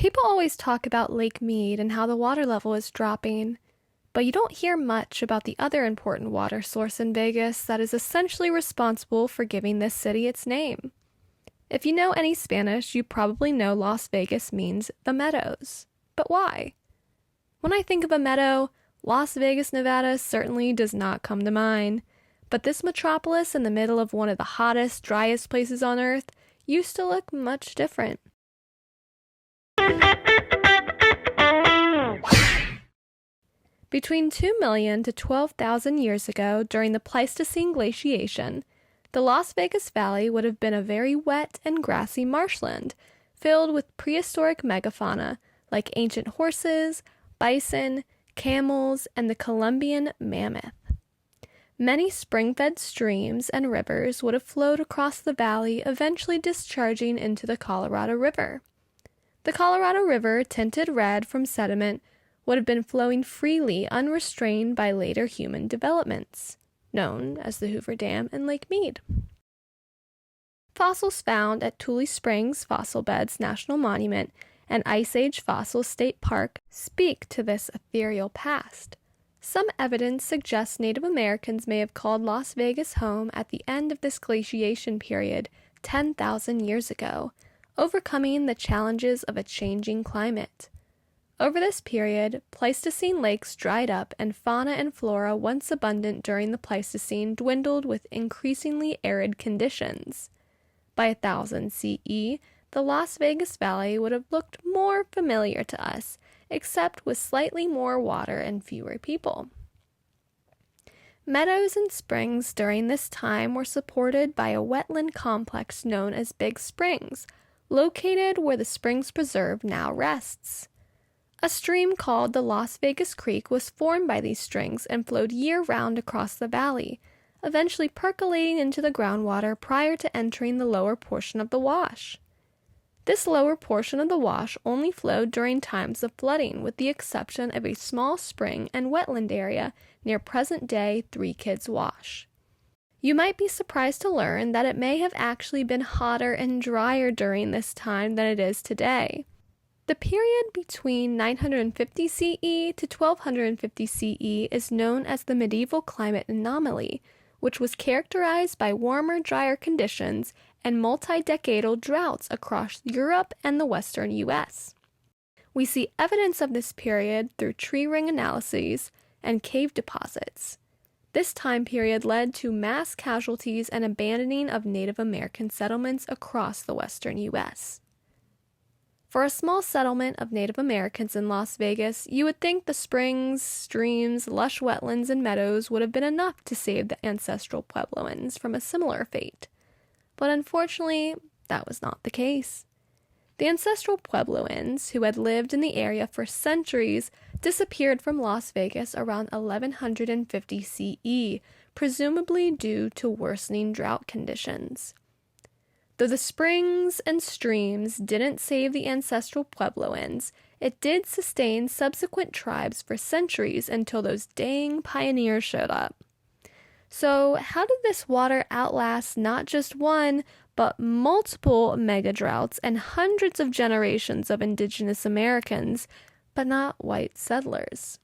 People always talk about Lake Mead and how the water level is dropping, but you don't hear much about the other important water source in Vegas that is essentially responsible for giving this city its name. If you know any Spanish, you probably know Las Vegas means the meadows. But why? When I think of a meadow, Las Vegas, Nevada certainly does not come to mind. But this metropolis in the middle of one of the hottest, driest places on Earth used to look much different. Between 2 million to 12,000 years ago, during the Pleistocene glaciation, the Las Vegas Valley would have been a very wet and grassy marshland filled with prehistoric megafauna like ancient horses, bison, camels, and the Columbian mammoth. Many spring-fed streams and rivers would have flowed across the valley, eventually discharging into the Colorado River. The Colorado River, tinted red from sediment, would have been flowing freely, unrestrained by later human developments, known as the Hoover Dam and Lake Mead. Fossils found at Tule Springs Fossil Beds National Monument and Ice Age Fossil State Park speak to this ethereal past. Some evidence suggests Native Americans may have called Las Vegas home at the end of this glaciation period 10,000 years ago, overcoming the challenges of a changing climate. Over this period, Pleistocene lakes dried up and fauna and flora once abundant during the Pleistocene dwindled with increasingly arid conditions. By 1000 CE, the Las Vegas Valley would have looked more familiar to us, except with slightly more water and fewer people. Meadows and springs during this time were supported by a wetland complex known as Big Springs, located where the Springs Preserve now rests. A stream called the Las Vegas Creek was formed by these springs and flowed year-round across the valley, eventually percolating into the groundwater prior to entering the lower portion of the wash. This lower portion of the wash only flowed during times of flooding, with the exception of a small spring and wetland area near present-day Three Kids Wash. You might be surprised to learn that it may have actually been hotter and drier during this time than it is today. The period between 950 CE to 1250 CE is known as the medieval climate anomaly, which was characterized by warmer, drier conditions and multi-decadal droughts across Europe and the western U.S. We see evidence of this period through tree ring analyses and cave deposits. This time period led to mass casualties and abandoning of Native American settlements across the western U.S. For a small settlement of Native Americans in Las Vegas, you would think the springs, streams, lush wetlands, and meadows would have been enough to save the ancestral Puebloans from a similar fate. But unfortunately, that was not the case. The ancestral Puebloans, who had lived in the area for centuries, disappeared from Las Vegas around 1150 CE, presumably due to worsening drought conditions. Though the springs and streams didn't save the ancestral Puebloans, it did sustain subsequent tribes for centuries until those dang pioneers showed up. So how did this water outlast not just one, but multiple mega droughts and hundreds of generations of indigenous Americans, but not white settlers?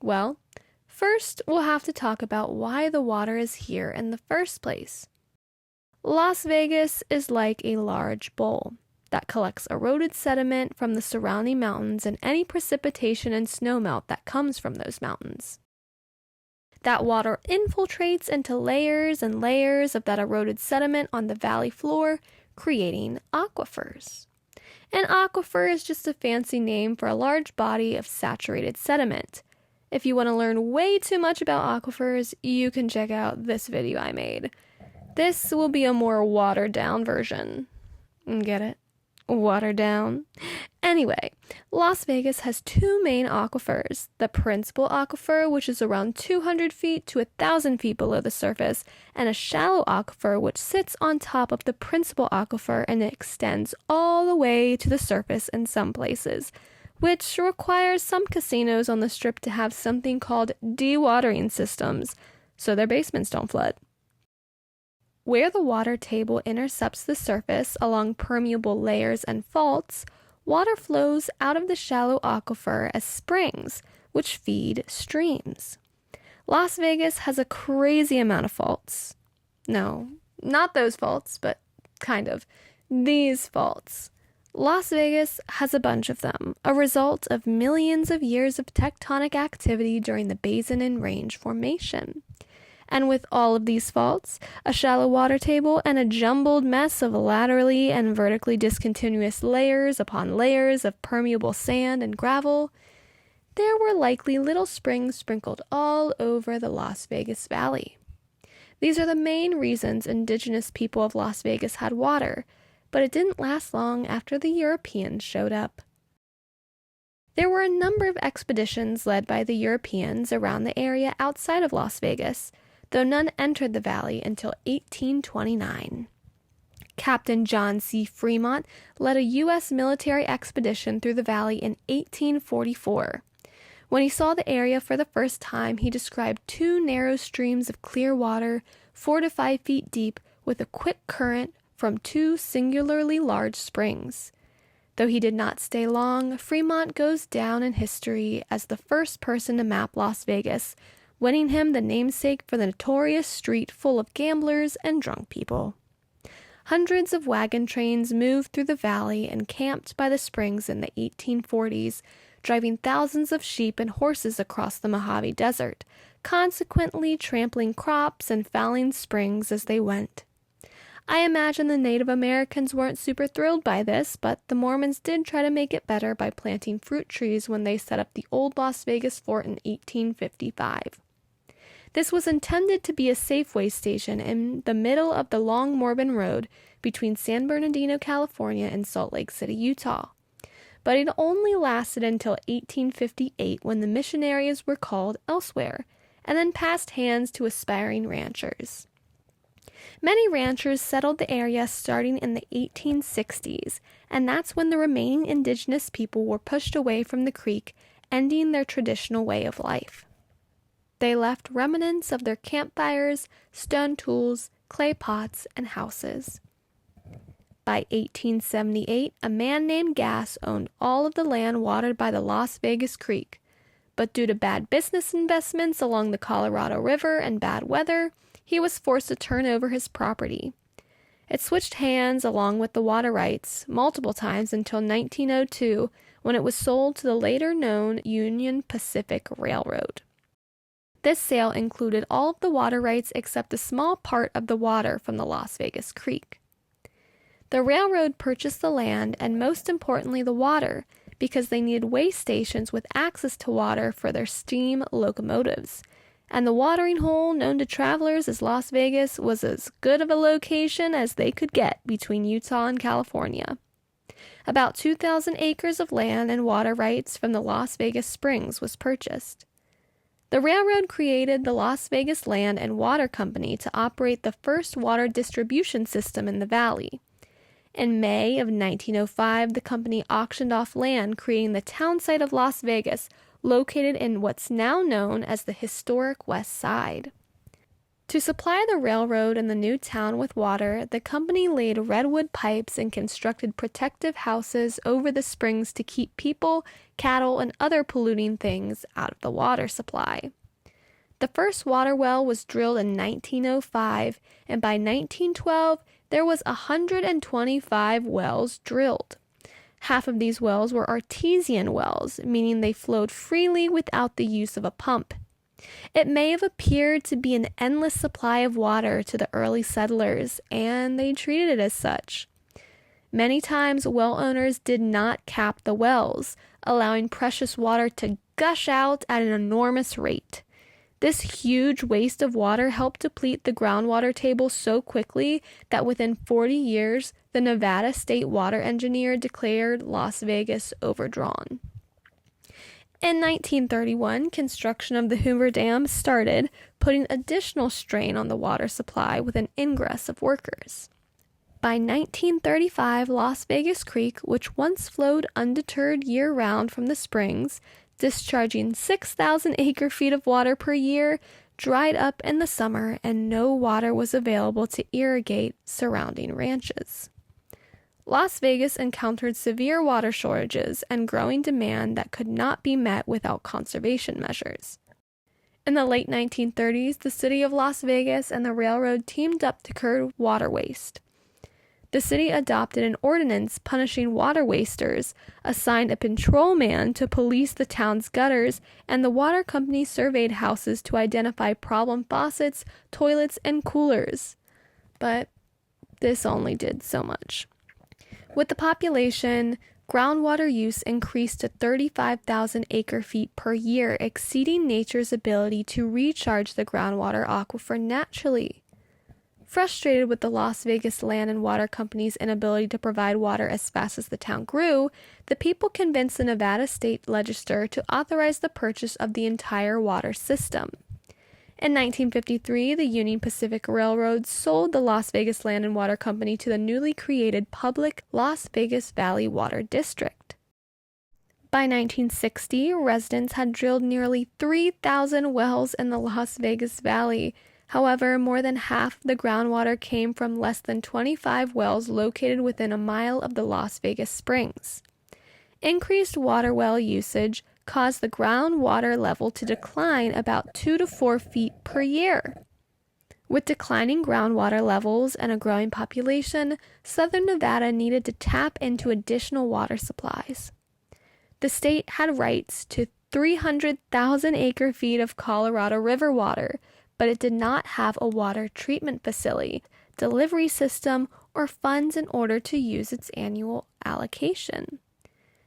Well, first we'll have to talk about why the water is here in the first place. Las Vegas is like a large bowl that collects eroded sediment from the surrounding mountains and any precipitation and snowmelt that comes from those mountains. That water infiltrates into layers and layers of that eroded sediment on the valley floor, creating aquifers. An aquifer is just a fancy name for a large body of saturated sediment. If you want to learn way too much about aquifers, you can check out this video I made. This will be a more watered-down version. Get it? Watered down. Anyway, Las Vegas has two main aquifers. The principal aquifer, which is around 200 feet to 1,000 feet below the surface, and a shallow aquifer, which sits on top of the principal aquifer and extends all the way to the surface in some places, which requires some casinos on the Strip to have something called dewatering systems, so their basements don't flood. Where the water table intercepts the surface along permeable layers and faults, water flows out of the shallow aquifer as springs, which feed streams. Las Vegas has a crazy amount of faults. No, not those faults, but kind of. These faults. Las Vegas has a bunch of them, a result of millions of years of tectonic activity during the Basin and Range formation. And with all of these faults, a shallow water table, and a jumbled mess of laterally and vertically discontinuous layers upon layers of permeable sand and gravel, there were likely little springs sprinkled all over the Las Vegas Valley. These are the main reasons indigenous people of Las Vegas had water, but it didn't last long after the Europeans showed up. There were a number of expeditions led by the Europeans around the area outside of Las Vegas, though none entered the valley until 1829. Captain John C. Fremont led a U.S. military expedition through the valley in 1844. When he saw the area for the first time, he described two narrow streams of clear water, 4 to 5 feet deep, with a quick current from two singularly large springs. Though he did not stay long, Fremont goes down in history as the first person to map Las Vegas, winning him the namesake for the notorious street full of gamblers and drunk people. Hundreds of wagon trains moved through the valley and camped by the springs in the 1840s, driving thousands of sheep and horses across the Mojave Desert, consequently trampling crops and fouling springs as they went. I imagine the Native Americans weren't super thrilled by this, but the Mormons did try to make it better by planting fruit trees when they set up the old Las Vegas fort in 1855. This was intended to be a Safeway station in the middle of the long Mormon Road between San Bernardino, California, and Salt Lake City, Utah. But it only lasted until 1858 when the missionaries were called elsewhere, and then passed hands to aspiring ranchers. Many ranchers settled the area starting in the 1860s, and that's when the remaining indigenous people were pushed away from the creek, ending their traditional way of life. They left remnants of their campfires, stone tools, clay pots, and houses. By 1878, a man named Gass owned all of the land watered by the Las Vegas Creek, but due to bad business investments along the Colorado River and bad weather, he was forced to turn over his property. It switched hands along with the water rights multiple times until 1902, when it was sold to the later known Union Pacific Railroad. This sale included all of the water rights except a small part of the water from the Las Vegas Creek. The railroad purchased the land and, most importantly, the water, because they needed way stations with access to water for their steam locomotives. And the watering hole known to travelers as Las Vegas was as good of a location as they could get between Utah and California. About 2,000 acres of land and water rights from the Las Vegas Springs was purchased. The railroad created the Las Vegas Land and Water Company to operate the first water distribution system in the valley. In May of 1905, the company auctioned off land, creating the town site of Las Vegas, located in what's now known as the historic West Side. To supply the railroad and the new town with water, the company laid redwood pipes and constructed protective houses over the springs to keep people, cattle, and other polluting things out of the water supply. The first water well was drilled in 1905, and by 1912, there was 125 wells drilled. Half of these wells were artesian wells, meaning they flowed freely without the use of a pump. It may have appeared to be an endless supply of water to the early settlers, and they treated it as such. Many times, well owners did not cap the wells, allowing precious water to gush out at an enormous rate. This huge waste of water helped deplete the groundwater table so quickly that within 40 years, the Nevada State Water Engineer declared Las Vegas overdrawn. In 1931, construction of the Hoover Dam started, putting additional strain on the water supply with an ingress of workers. By 1935, Las Vegas Creek, which once flowed undeterred year-round from the springs, discharging 6,000 acre-feet of water per year, dried up in the summer and no water was available to irrigate surrounding ranches. Las Vegas encountered severe water shortages and growing demand that could not be met without conservation measures. In the late 1930s, the city of Las Vegas and the railroad teamed up to curb water waste. The city adopted an ordinance punishing water wasters, assigned a patrolman to police the town's gutters, and the water company surveyed houses to identify problem faucets, toilets, and coolers. But this only did so much. With the population, groundwater use increased to 35,000 acre-feet per year, exceeding nature's ability to recharge the groundwater aquifer naturally. Frustrated with the Las Vegas Land and Water Company's inability to provide water as fast as the town grew, the people convinced the Nevada state legislature to authorize the purchase of the entire water system. In 1953, the Union Pacific Railroad sold the Las Vegas Land and Water Company to the newly created public Las Vegas Valley Water District. By 1960, residents had drilled nearly 3,000 wells in the Las Vegas Valley. However, more than half of the groundwater came from less than 25 wells located within a mile of the Las Vegas Springs. Increased water well usage caused the groundwater level to decline about 2 to 4 feet per year. With declining groundwater levels and a growing population, southern Nevada needed to tap into additional water supplies. The state had rights to 300,000 acre-feet of Colorado River water, but it did not have a water treatment facility, delivery system, or funds in order to use its annual allocation.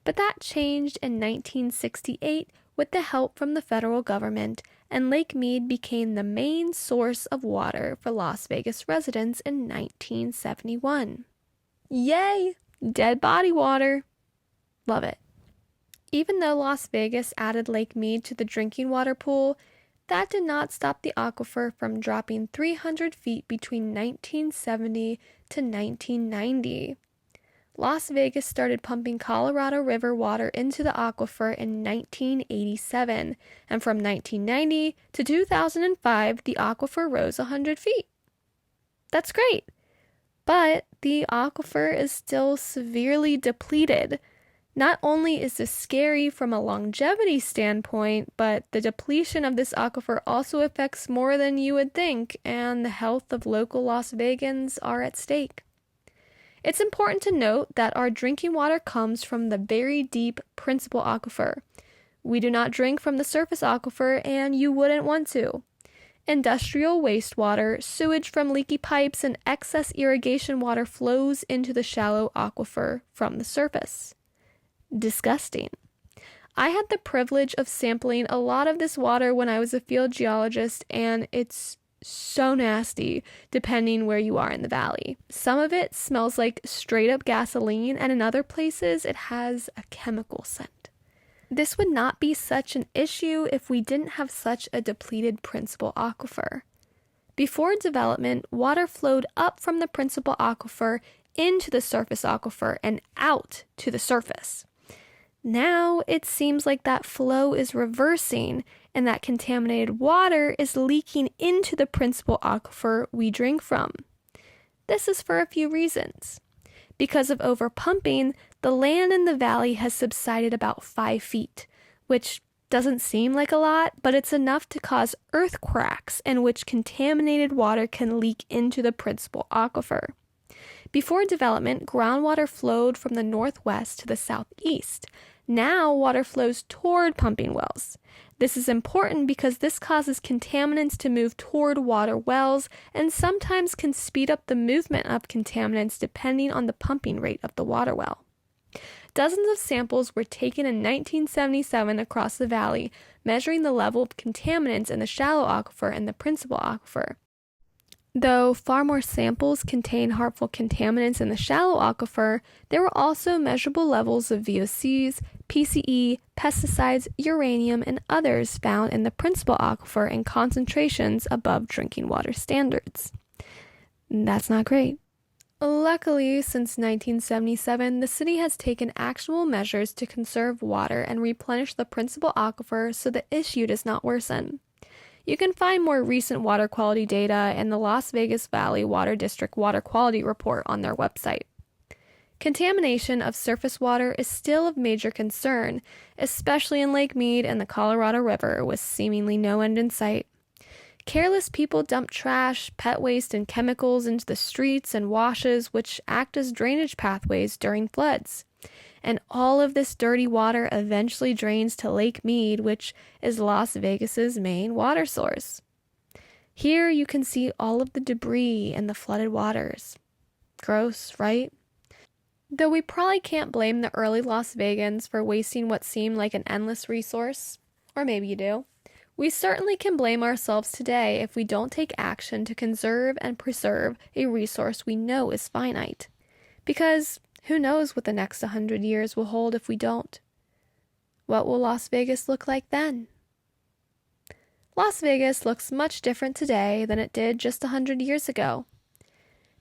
But that changed in 1968 with the help from the federal government, and Lake Mead became the main source of water for Las Vegas residents in 1971. Yay! Dead body water. Love it. Even though Las Vegas added Lake Mead to the drinking water pool, that did not stop the aquifer from dropping 300 feet between 1970 to 1990. Las Vegas started pumping Colorado River water into the aquifer in 1987, and from 1990 to 2005, the aquifer rose 100 feet. That's great, but the aquifer is still severely depleted. Not only is this scary from a longevity standpoint, but the depletion of this aquifer also affects more than you would think, and the health of local Las Vegans are at stake. It's important to note that our drinking water comes from the very deep principal aquifer. We do not drink from the surface aquifer, and you wouldn't want to. Industrial wastewater, sewage from leaky pipes, and excess irrigation water flows into the shallow aquifer from the surface. Disgusting. I had the privilege of sampling a lot of this water when I was a field geologist, and it's so nasty depending where you are in the valley. Some of it smells like straight up gasoline, and in other places it has a chemical scent. This would not be such an issue if we didn't have such a depleted principal aquifer. Before development, water flowed up from the principal aquifer into the surface aquifer and out to the surface. Now it seems like that flow is reversing, and that contaminated water is leaking into the principal aquifer we drink from. This is for a few reasons. Because of overpumping, the land in the valley has subsided about 5 feet, which doesn't seem like a lot, but it's enough to cause earth cracks in which contaminated water can leak into the principal aquifer. Before development, groundwater flowed from the northwest to the southeast. Now water flows toward pumping wells. This is important because this causes contaminants to move toward water wells and sometimes can speed up the movement of contaminants depending on the pumping rate of the water well. Dozens of samples were taken in 1977 across the valley, measuring the level of contaminants in the shallow aquifer and the principal aquifer. Though far more samples contained harmful contaminants in the shallow aquifer, there were also measurable levels of VOCs, PCE, pesticides, uranium, and others found in the principal aquifer in concentrations above drinking water standards. That's not great. Luckily, since 1977, the city has taken actual measures to conserve water and replenish the principal aquifer so the issue does not worsen. You can find more recent water quality data in the Las Vegas Valley Water District Water Quality Report on their website. Contamination of surface water is still of major concern, especially in Lake Mead and the Colorado River, with seemingly no end in sight. Careless people dump trash, pet waste, and chemicals into the streets and washes, which act as drainage pathways during floods. And all of this dirty water eventually drains to Lake Mead, which is Las Vegas's main water source. Here you can see all of the debris and the flooded waters. Gross, right? Though we probably can't blame the early Las Vegans for wasting what seemed like an endless resource. Or maybe you do. We certainly can blame ourselves today if we don't take action to conserve and preserve a resource we know is finite. Because who knows what the next 100 years will hold if we don't? What will Las Vegas look like then? Las Vegas looks much different today than it did just 100 years ago.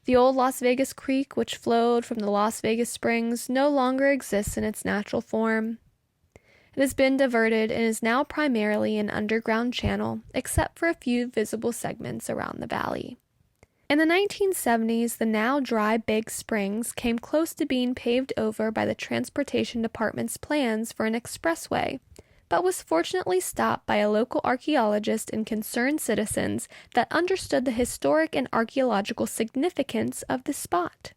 The old Las Vegas Creek, which flowed from the Las Vegas Springs, no longer exists in its natural form. It has been diverted and is now primarily an underground channel, except for a few visible segments around the valley. In the 1970s, the now dry Big Springs came close to being paved over by the Transportation Department's plans for an expressway, but was fortunately stopped by a local archaeologist and concerned citizens that understood the historic and archaeological significance of the spot.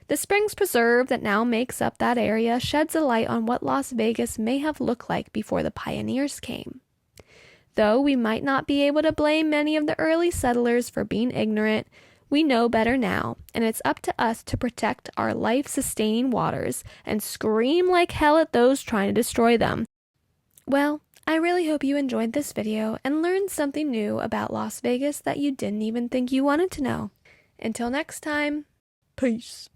The Springs Preserve that now makes up that area sheds a light on what Las Vegas may have looked like before the pioneers came. Though we might not be able to blame many of the early settlers for being ignorant, we know better now, and it's up to us to protect our life-sustaining waters and scream like hell at those trying to destroy them. Well, I really hope you enjoyed this video and learned something new about Las Vegas that you didn't even think you wanted to know. Until next time, peace.